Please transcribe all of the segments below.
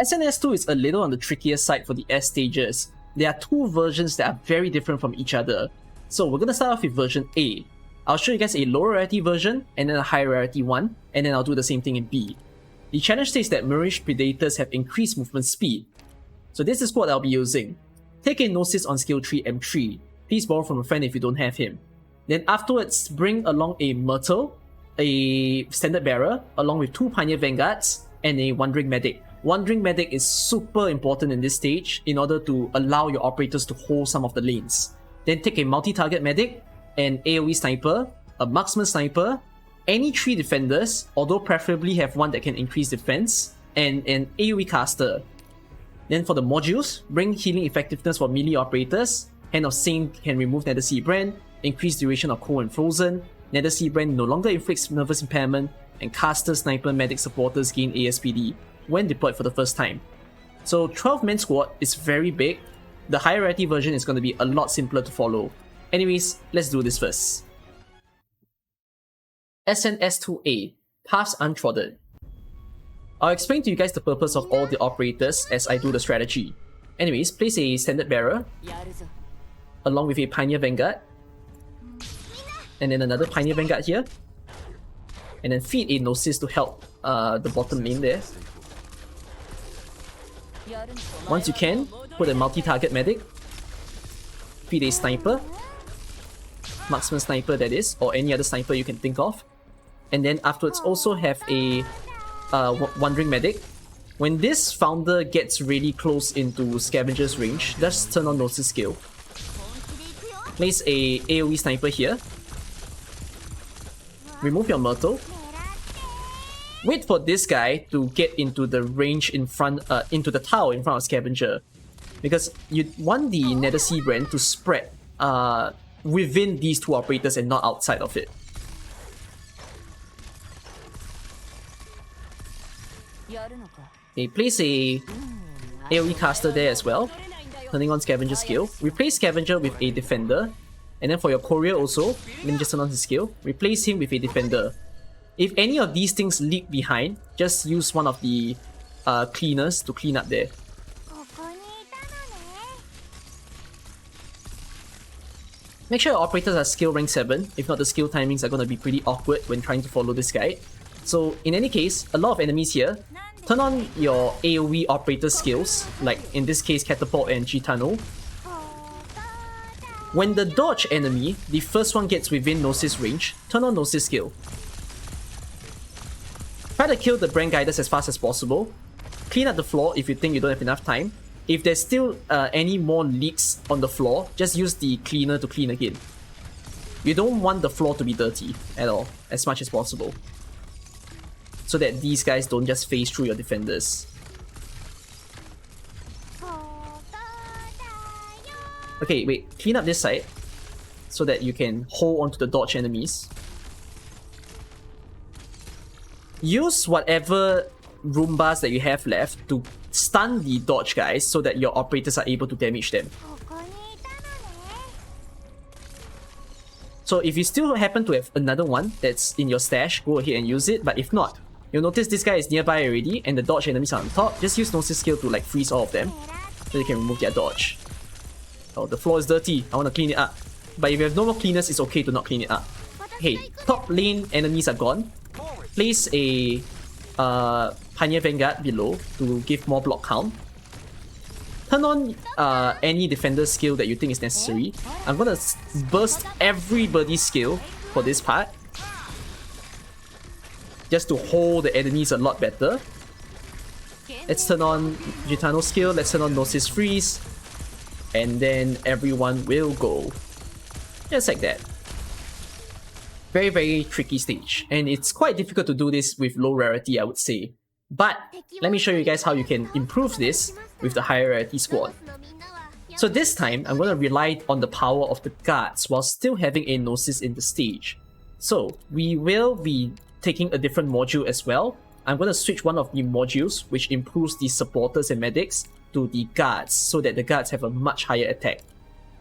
SN-S-2 is a little on the trickier side for the S stages. There are two versions that are very different from each other. So we're gonna start off with version A. I'll show you guys a lower rarity version and then a higher rarity one, and then I'll do the same thing in B. The challenge states that Mirage Predators have increased movement speed. So this is what I'll be using. Take a Gnosis on skill tree M3. Please borrow from a friend if you don't have him. Then afterwards, bring along a Myrtle, a Standard Bearer, along with 2 Pioneer Vanguards, and a Wandering Medic. Wandering Medic is super important in this stage in order to allow your operators to hold some of the lanes. Then take a multi-target Medic, an AoE Sniper, a Marksman Sniper, any 3 defenders, although preferably have one that can increase defense, and an AoE Caster. Then for the modules, bring Healing Effectiveness for melee operators, Hand of Saint can remove Nether Sea Brand, increase duration of Cold and Frozen, Nether Sea Brand no longer inflicts nervous impairment, and Caster, Sniper, Medic supporters gain ASPD when deployed for the first time. So 12-man squad is very big. The higher rarity version is going to be a lot simpler to follow. Anyways, let's do this first. SN-S-2-A, Paths Untrodden. I'll explain to you guys the purpose of all the operators as I do the strategy. Anyways, place a Standard Bearer, along with a Pioneer Vanguard, and then another Pioneer Vanguard here, and then feed a Gnosis to help the bottom lane there. Once you can, put a multi-target Medic, feed a Sniper, Marksman Sniper that is, or any other Sniper you can think of, and then afterwards also have a Wandering Medic. When this Founder gets really close into Scavenger's range, just turn on Gnosis skill. Place a AoE Sniper here. Remove your Myrtle. Wait for this guy to get into the range in front, into the tower in front of Scavenger, because you want the Nether Sea Brand to spread within these 2 operators and not outside of it. Okay, place a AoE Caster there as well, turning on Scavenger's skill. Replace Scavenger with a Defender, and then for your Courier also, let me just turn on his skill. Replace him with a Defender. If any of these things leak behind, just use one of the cleaners to clean up there. Make sure your operators are skill rank 7, if not the skill timings are going to be pretty awkward when trying to follow this guide. So in any case, a lot of enemies here. Turn on your AoE operator skills, like in this case Catapult and Gitano. When the dodge enemy, the first one gets within Gnosis range, turn on Gnosis skill. Try to kill the Brand Guiders as fast as possible. Clean up the floor if you think you don't have enough time. If there's still any more leaks on the floor, just use the cleaner to clean again. You don't want the floor to be dirty at all, as much as possible, so that these guys don't just phase through your defenders. Okay, wait, clean up this side so that you can hold onto the dodge enemies. Use whatever Roombas that you have left to stun the dodge guys so that your operators are able to damage them. So if you still happen to have another one that's in your stash, go ahead and use it, but if not, you'll notice this guy is nearby already and the dodge enemies are on top. Just use Gnosis skill to like freeze all of them so you can remove their dodge. Oh, the floor is dirty, I want to clean it up. But if you have no more cleaners, it's okay to not clean it up. Okay, top lane enemies are gone. Place a Pioneer Vanguard below to give more block count. Turn on any defender skill that you think is necessary. I'm gonna burst everybody's skill for this part, just to hold the enemies a lot better. Let's turn on Gitano's skill, let's turn on Gnosis Freeze, and then everyone will go. Just like that. Very, very tricky stage, and it's quite difficult to do this with low rarity, I would say. But let me show you guys how you can improve this with the higher rarity squad. So this time, I'm going to rely on the power of the guards while still having a Gnosis in the stage. So we will be taking a different module as well. I'm going to switch one of the modules, which improves the supporters and medics, to the guards, so that the guards have a much higher attack.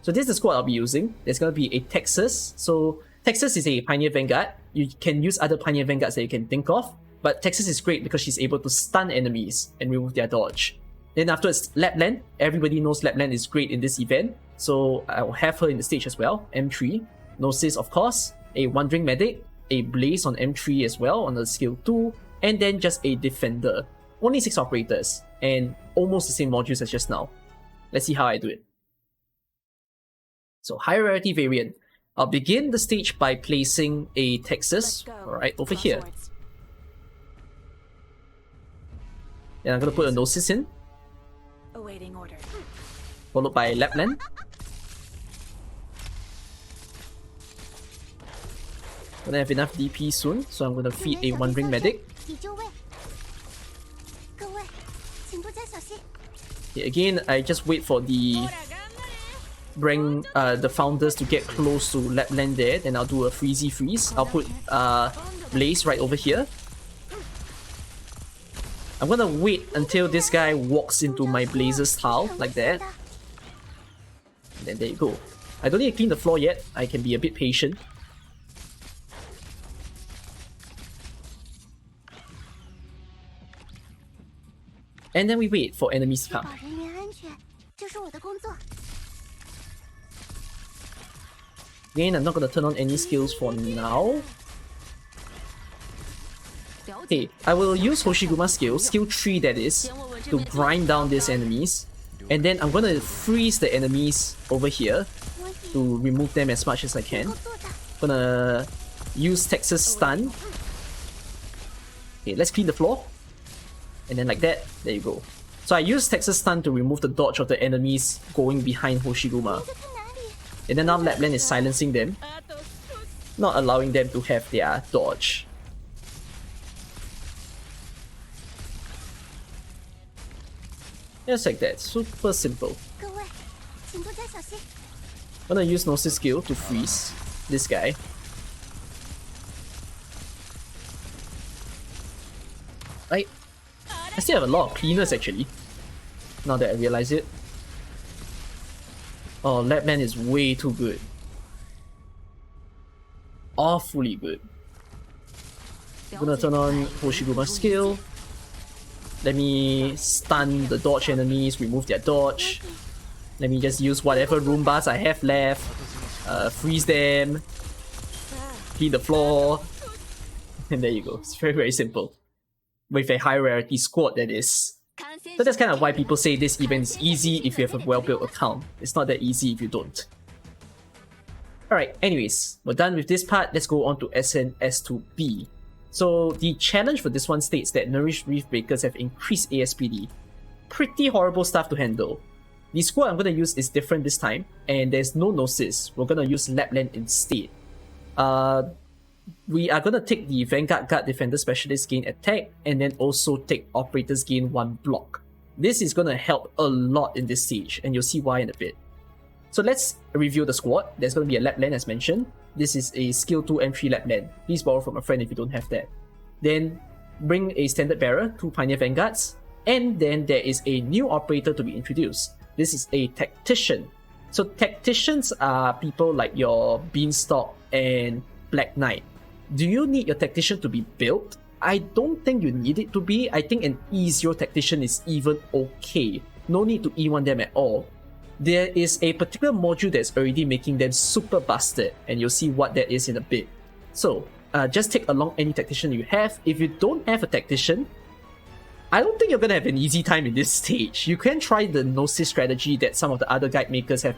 So this is the squad I'll be using. There's going to be a Texas. So Texas is a Pioneer Vanguard. You can use other Pioneer Vanguards that you can think of, but Texas is great because she's able to stun enemies and remove their dodge. Then afterwards, Lappland. Everybody knows Lappland is great in this event, so I'll have her in the stage as well. M3. Gnosis, of course. A Wandering Medic. A Blaze on M3 as well on the skill 2. And then just a Defender. Only 6 operators, and almost the same modules as just now. Let's see how I do it. So, high rarity variant. I'll begin the stage by placing a Texas right over here. Then I'm going to put a Gnosis in. Awaiting order. Followed by Lappland. Gonna have enough DP soon, so I'm going to feed a Wandering Medic. Okay, again, I just wait for the founders to get close to Lappland there, then I'll do a freezy freeze. I'll put Blaze right over here. I'm gonna wait until this guy walks into my Blazer's tile, like that. And then there you go. I don't need to clean the floor yet, I can be a bit patient. And then we wait for enemies to come. Again, I'm not gonna turn on any skills for now. Okay, I will use Hoshiguma's skill 3 that is, to grind down these enemies. And then I'm gonna freeze the enemies over here to remove them as much as I can. Gonna use Texas Stun. Okay, let's clean the floor. And then like that, there you go. So I use Texas Stun to remove the dodge of the enemies going behind Hoshiguma. And then now Lappland is silencing them, not allowing them to have their dodge. Just like that, super simple. I'm gonna use Gnosis skill to freeze this guy. I still have a lot of cleaners actually, now that I realize it. Oh, Lappland is way too good. Awfully good. I'm gonna turn on Hoshiguma's skill. Let me stun the dodge enemies, remove their dodge. Let me just use whatever Roombas I have left. Freeze them. Clean the floor. And there you go. It's very, very simple. With a high rarity squad, that is. So that's kind of why people say this event is easy if you have a well-built account. It's not that easy if you don't. Alright, anyways, we're done with this part. Let's go on to SN-S-2-B. So the challenge for this one states that Nourished Reef Breakers have increased ASPD. Pretty horrible stuff to handle. The squad I'm going to use is different this time, and there's no Gnosis. We're going to use Lappland instead. We are going to take the Vanguard Guard Defender Specialist gain attack, and then also take Operators gain 1 block. This is going to help a lot in this stage, and you'll see why in a bit. So let's review the squad. There's going to be a Lappland as mentioned. This is a skill 2 M3 Lappland. Please borrow from a friend if you don't have that. Then bring a Standard Bearer, 2 Pioneer Vanguards, and then there is a new operator to be introduced. This is a Tactician. So Tacticians are people like your Beanstalk and Black Knight. Do you need your Tactician to be built? I don't think you need it to be. I think an E0 Tactician is even okay. No need to E1 them at all. There is a particular module that's already making them super busted, and you'll see what that is in a bit. So, just take along any Tactician you have. If you don't have a Tactician, I don't think you're gonna have an easy time in this stage. You can try the Gnosis strategy that some of the other guide makers have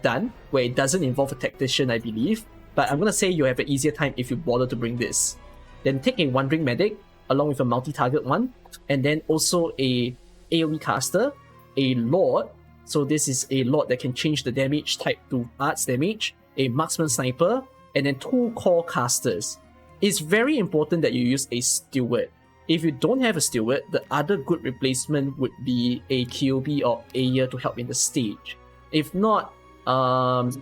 done, where it doesn't involve a Tactician, I believe. But I'm gonna say you have an easier time if you bother to bring this. Then take a Wandering Medic, along with a multi-target one, and then also a AoE caster, a Lord. So this is a Lord that can change the damage type to arts damage, a Marksman Sniper, and then 2 core casters. It's very important that you use a Steward. If you don't have a Steward, the other good replacement would be a Kyobi or Aya to help in the stage. If not,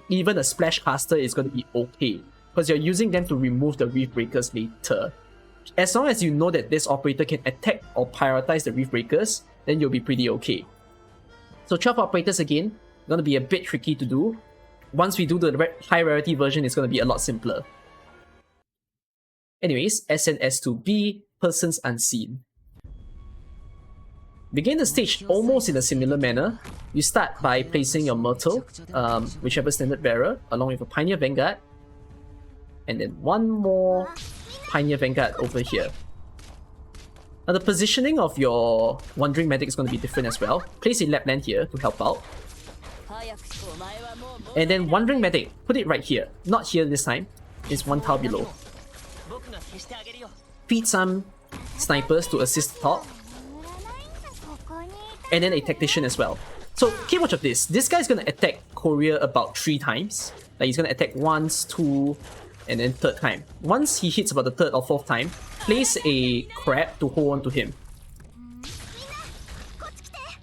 even a Splash Caster is going to be okay, because you're using them to remove the Reef Breakers later. As long as you know that this operator can attack or prioritize the Reef Breakers, then you'll be pretty okay. So 12 operators again, going to be a bit tricky to do. Once we do the high rarity version, it's going to be a lot simpler. Anyways, SN-S-2-B, Persons Unseen. Begin the stage almost in a similar manner. You start by placing your Myrtle, whichever standard bearer, along with a Pioneer Vanguard, and then one more Pioneer Vanguard over here. Now the positioning of your Wandering Medic is going to be different as well. Place a Lappland here to help out. And then Wandering Medic, put it right here. Not here this time, it's one tile below. Feed some snipers to assist the top. And then a Tactician as well. So keep watch of this. This guy's going to attack Courier about 3 times. Like he's going to attack once, 2, and then 3rd time. Once he hits about the 3rd or 4th time, place a crab to hold on to him.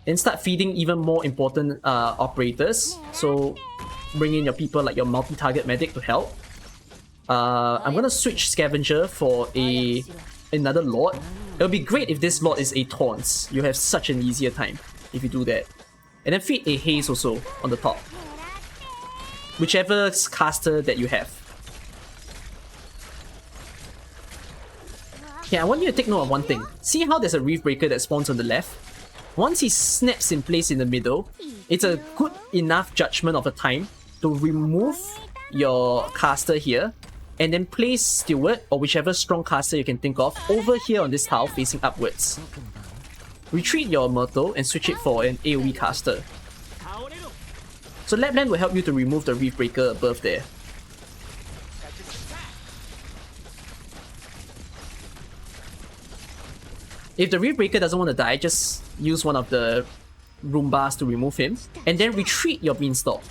Then start feeding even more important operators. So bring in your people like your multi-target medic to help. I'm gonna switch Scavenger for another Lord. It'll be great if this Lord is a Taunts. You have such an easier time if you do that. And then feed a Haze also on the top. Whichever caster that you have. Yeah, I want you to take note of one thing. See how there's a Reef Breaker that spawns on the left? Once he snaps in place in the middle, it's a good enough judgment of the time to remove your caster here and then place Steward or whichever strong caster you can think of over here on this tile facing upwards. Retreat your Myrtle and switch it for an AoE caster. So Lappland will help you to remove the Reef Breaker above there. If the Reef Breaker doesn't want to die, just use one of the Roombas to remove him, and then retreat your Beanstalk.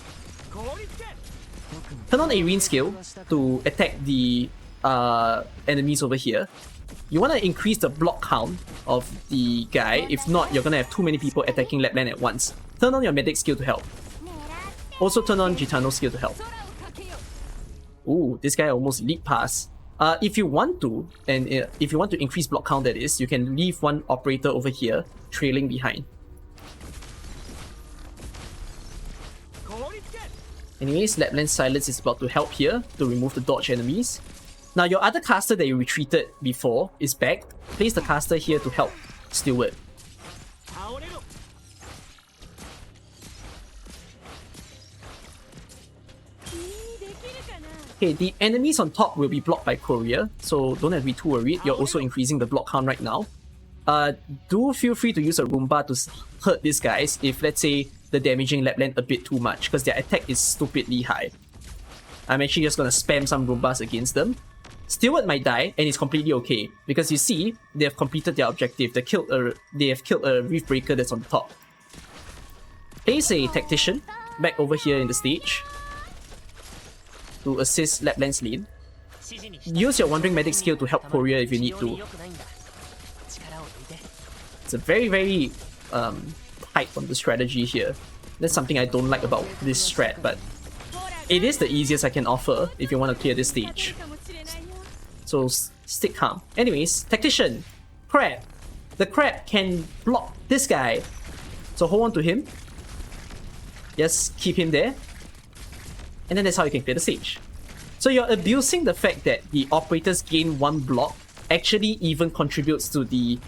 Turn on a Reen skill to attack the enemies over here. You want to increase the block count of the guy, if not you're going to have too many people attacking Lappland at once. Turn on your Medic skill to help. Also turn on Gitano's skill to help. Ooh, this guy almost leaped past. If you want to, and if you want to increase block count that is, you can leave one operator over here, trailing behind. Anyways, Lappland's Silence is about to help here to remove the dodge enemies. Now your other caster that you retreated before is back. Place the caster here to help Steward. Okay, the enemies on top will be blocked by Courier, so don't have to be too worried. You're also increasing the block count right now. Do feel free to use a Roomba to hurt these guys if, let's say, the damaging Lappland a bit too much, because their attack is stupidly high. I'm actually just gonna spam some Roombas against them. Steward might die, and it's completely okay, because you see, they have completed their objective. They have killed a Reef Breaker that's on top. Place a Tactician back over here in the stage to assist Lappland's lane. Use your Wandering Medic skill to help Courier if you need to. It's a very tight on the strategy here. That's something I don't like about this strat, but it is the easiest I can offer if you want to clear this stage. So stick calm. Anyways, Tactician, Crab. The Crab can block this guy. So hold on to him. Just keep him there. And then that's how you can clear the stage. So you're abusing the fact that the operators gain 1 block actually even contributes to the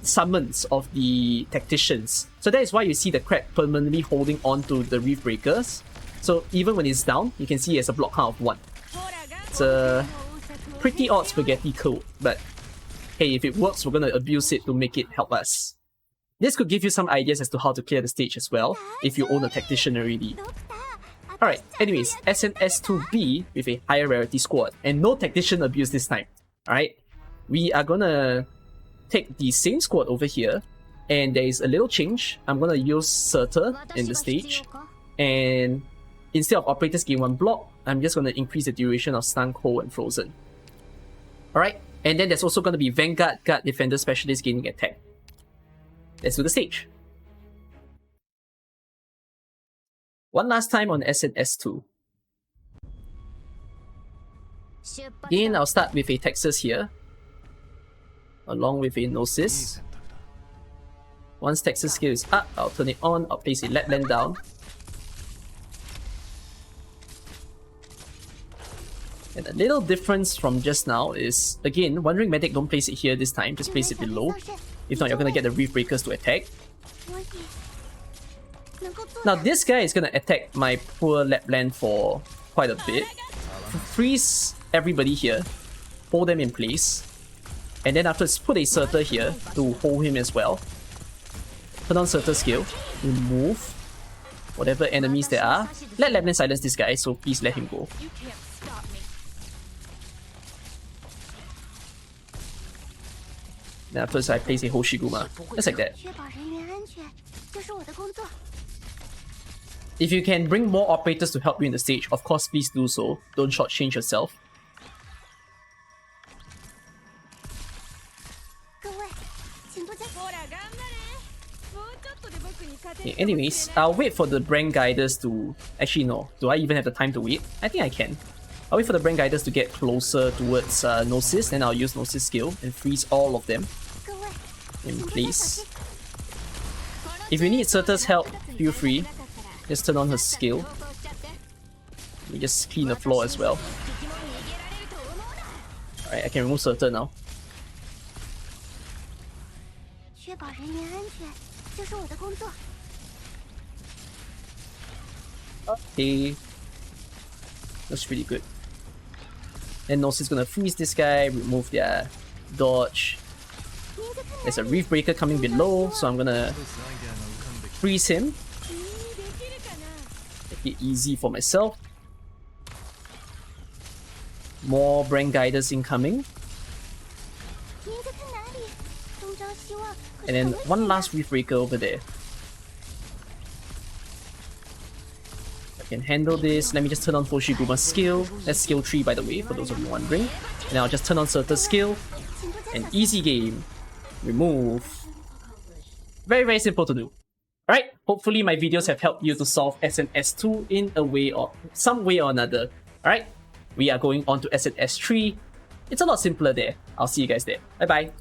summons of the Tacticians. So that is why you see the Crab permanently holding on to the Reef Breakers. So even when it's down, you can see it as a block count of 1. It's a pretty odd spaghetti code, but hey, if it works, we're gonna abuse it to make it help us. This could give you some ideas as to how to clear the stage as well, if you own a Tactician already. Alright, anyways, SN-S-2-B with a higher rarity squad, and no Tactician abuse this time. Alright, we are gonna take the same squad over here, and there is a little change. I'm gonna use Surtur in the stage, and instead of operators gain 1 block, I'm just gonna increase the duration of Stun, Cold, and Frozen. Alright, and then there's also gonna be Vanguard, Guard, Defender, Specialist gaining attack. Let's do the stage. One last time on SN-S-2. Again, I'll start with a Texas here, along with a Gnosis. Once Texas skill is up, I'll turn it on, I'll place a Lappland down. And a little difference from just now is, again, Wandering Medic, don't place it here this time, just place it below. If not, you're gonna get the Reef Breakers to attack. Now this guy is gonna attack my poor Lappland for quite a bit. Freeze everybody here, hold them in place, and then afterwards put a Surtur here to hold him as well. Put on Surtur skill, remove whatever enemies there are. Let Lappland silence this guy, so please let him go. Then afterwards I place a Hoshiguma, just like that. If you can bring more operators to help you in the stage, of course please do so. Don't shortchange yourself. Okay, anyways, I'll wait for the Brand Guiders to... Actually no, do I even have the time to wait? I think I can. I'll wait for the Brand Guiders to get closer towards Gnosis, then I'll use Gnosis skill and freeze all of them in place. If you need Surtur's help, feel free. Just turn on her skill. Let me just clean the floor as well. Alright, I can remove Surtur now. Okay. That's pretty good. And Gnosis is gonna freeze this guy, remove their dodge. There's a Reef Breaker coming below, so I'm gonna freeze him. Make it easy for myself. More Brand Guiders incoming. And then one last Reef Breaker over there. I can handle this. Let me just turn on Hoshiguma's skill. That's skill 3 by the way, for those of you wondering. And I'll just turn on Surtur's skill. An easy game. Remove. Very, very simple to do. Alright, hopefully my videos have helped you to solve SN-S-2 in a way or some way or another. Alright, we are going on to SN-S-3. It's a lot simpler there. I'll see you guys there. Bye bye.